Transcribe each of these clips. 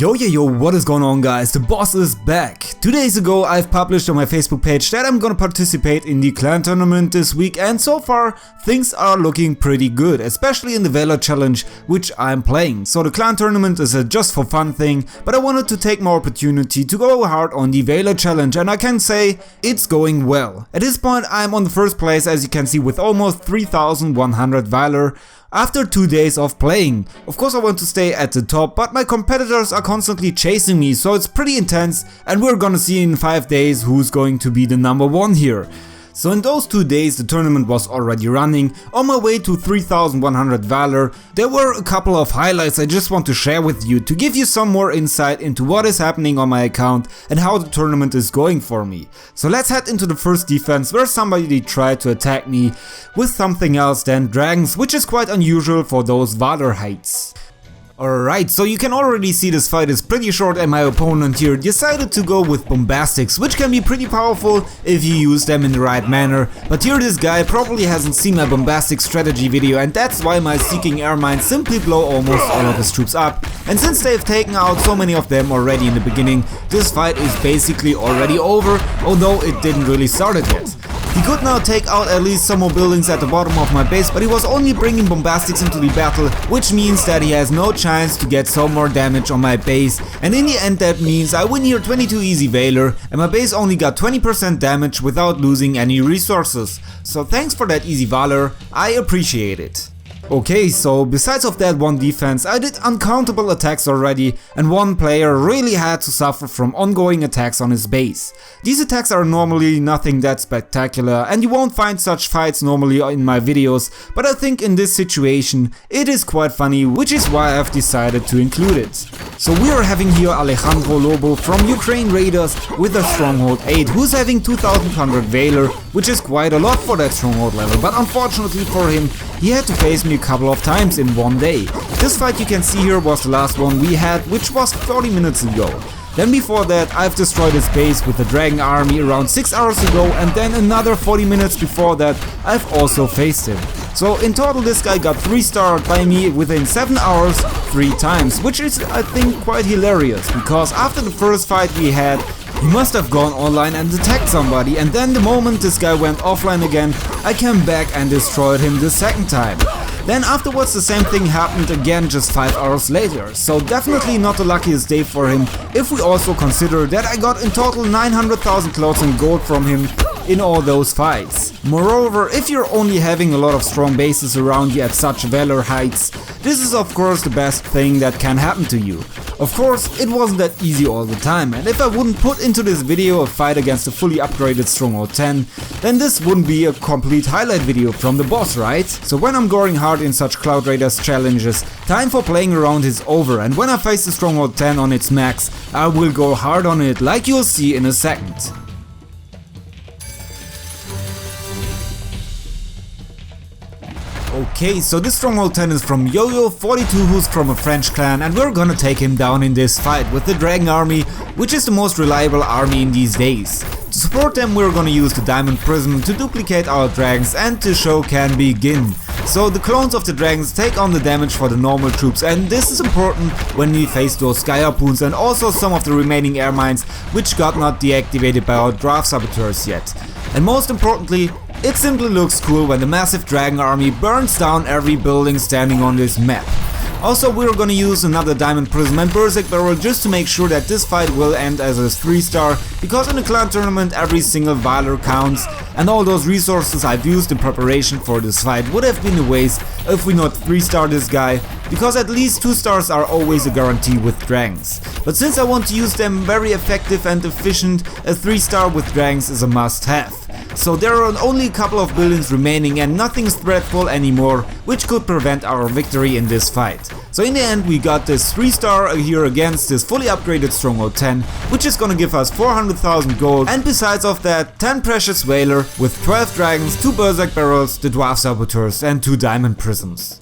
Yo, what is going on, guys? The boss is back. 2 days ago I've published on my Facebook page that I'm gonna participate in the clan tournament this week, and so far things are looking pretty good, especially in the Valor challenge which I'm playing. So the clan tournament is a just for fun thing, but I wanted to take my opportunity to go hard on the Valor challenge, and I can say it's going well. At this point I'm on the first place, as you can see, with almost 3100 Valor. After 2 days of playing. Of course I want to stay at the top, but my competitors are constantly chasing me, so it's pretty intense, and we're gonna see in 5 days who's going to be the number 1 here. So in those 2 days the tournament was already running. On my way to 3100 Valor, there were a couple of highlights I just want to share with you to give you some more insight into what is happening on my account and how the tournament is going for me. So let's head into the first defense, where somebody tried to attack me with something else than dragons, which is quite unusual for those Valor heights. Alright, so you can already see this fight is pretty short, and my opponent here decided to go with bombastics, which can be pretty powerful if you use them in the right manner. But here this guy probably hasn't seen my bombastic strategy video, and that's why my seeking air mines simply blow almost all of his troops up. And since they've taken out so many of them already in the beginning, this fight is basically already over, although it didn't really start it yet. He could now take out at least some more buildings at the bottom of my base, but he was only bringing bombastics into the battle, which means that he has no chance to get some more damage on my base, and in the end that means I win here 22 easy Valor, and my base only got 20% damage without losing any resources. So thanks for that easy Valor, I appreciate it. Okay, so besides of that one defense, I did uncountable attacks already, and one player really had to suffer from ongoing attacks on his base. These attacks are normally nothing that spectacular, and you won't find such fights normally in my videos, but I think in this situation it is quite funny, which is why I've decided to include it. So we are having here Alejandro Lobo from Ukraine Raiders with a stronghold 8, who's having 2100 Valor, which is quite a lot for that stronghold level, but unfortunately for him, he had to face me a couple of times in one day. This fight you can see here was the last one we had, which was 40 minutes ago. Then before that I've destroyed his base with the dragon army around 6 hours ago, and then another 40 minutes before that I've also faced him. So in total this guy got 3-starred by me within 7 hours 3 times, which is I think quite hilarious, because after the first fight we had, he must have gone online and attacked somebody, and then the moment this guy went offline again, I came back and destroyed him the second time. Then afterwards the same thing happened again just 5 hours later, so definitely not the luckiest day for him, if we also consider that I got in total 900,000 clots in gold from him in all those fights. Moreover, if you're only having a lot of strong bases around you at such Valor heights, this is of course the best thing that can happen to you. Of course, it wasn't that easy all the time, and if I wouldn't put into this video a fight against a fully upgraded stronghold 10, then this wouldn't be a complete highlight video from the boss, right? So when I'm going hard in such Cloud Raiders challenges, time for playing around is over, and when I face the stronghold 10 on its max, I will go hard on it, like you'll see in a second. Okay, so this stronghold 10 is from Yo-Yo42, who's from a French clan, and we're gonna take him down in this fight with the dragon army, which is the most reliable army in these days. To support them we're gonna use the diamond prism to duplicate our dragons, and the show can begin. So the clones of the dragons take on the damage for the normal troops, and this is important when we face those sky harpoons and also some of the remaining air mines which got not deactivated by our draft saboteurs yet. And most importantly, it simply looks cool when the massive dragon army burns down every building standing on this map. Also, we're gonna use another diamond prism and berserk barrel just to make sure that this fight will end as a 3-star, because in the clan tournament every single Valor counts, and all those resources I've used in preparation for this fight would have been a waste if we not 3-star this guy, because at least 2 stars are always a guarantee with dragons. But since I want to use them very effective and efficient, a 3-star with dragons is a must-have. So there are only a couple of buildings remaining and nothing's threatful anymore, which could prevent our victory in this fight. So in the end we got this 3-star here against this fully upgraded stronghold 10, which is gonna give us 400,000 gold, and besides of that 10 precious Valor with 12 dragons, 2 berserk barrels, the dwarf saboteurs and 2 diamond prisms.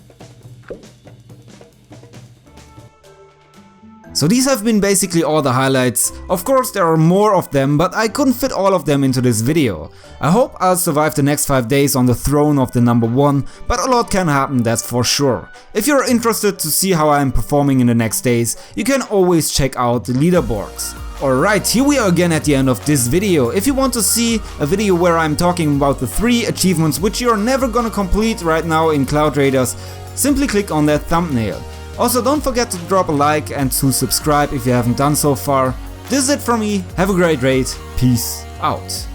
So these have been basically all the highlights. Of course there are more of them, but I couldn't fit all of them into this video. I hope I'll survive the next 5 days on the throne of the number 1, but a lot can happen, that's for sure. If you're interested to see how I am performing in the next days, you can always check out the leaderboards. Alright, here we are again at the end of this video. If you want to see a video where I'm talking about the 3 achievements which you're never gonna complete right now in Cloud Raiders, simply click on that thumbnail. Also don't forget to drop a like and to subscribe if you haven't done so far. This is it from me, have a great raid, peace out.